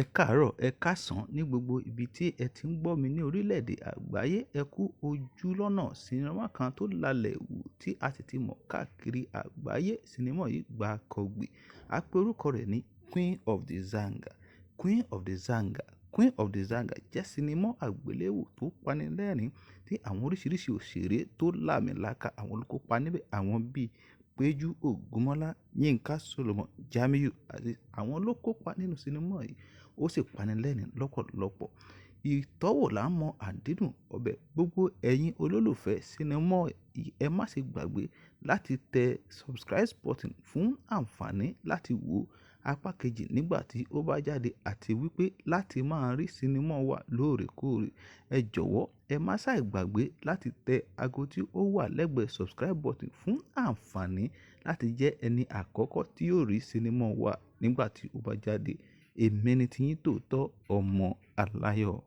Ẹ káàárọ̀, ẹ káàsán ní gbogbo ibi tí ẹ ti ń gbọ́ mi ní orílẹ̀-èdè àgbáyé. Ẹ kú ojúlọ́nà. Sinimá kan tó lalẹ̀ wù tí a sì ti mọ̀ káàkiri àgbáyé. Sinimá yìí gbàkọ̀gbì. A pe orúkọ rẹ̀ ní Queen of the Zanga. Queen of the Zanga. Queen of the Zanga jẹ́ sinimá àgbéléwò tó panilẹ́rìn-ín tí àwọn oríṣiríṣi òṣèré tó làmìlaka àwọn olùkópa níbẹ̀. Àwọn bíi Péjú Ògúnmọ́lá, Yínká Solomon, Jamiu àti àwọn ló kópa nínú sinimá yìí. Ó sì panilẹ́rìn lọ́pọ̀lọpọ̀. Ìtọ́wò là ń mọ àdídùn ọbẹ̀. Gbogbo ẹ̀yin olólùfẹ́ sinimá yìí, ẹ má ṣe gbàgbé láti tẹ subscribe button fún àǹfààní láti wo apá kejì nígbà tí ó bá jáde àti wípé láti máa rí sinimá wa lóòrèkóòrè. Ẹ jọ̀wọ́ ẹ má ṣàì gbàgbé láti tẹ ago tí ó wà lẹ́gbẹ̀ẹ́ subscribe button fún àǹfààní láti jẹ́ ẹni àkọ́kọ́ tí yóò rí sinimá wa nígbà tí ó bá jáde. Èmi ni tiyín tòótọ́, ọmọ Aláyọ̀.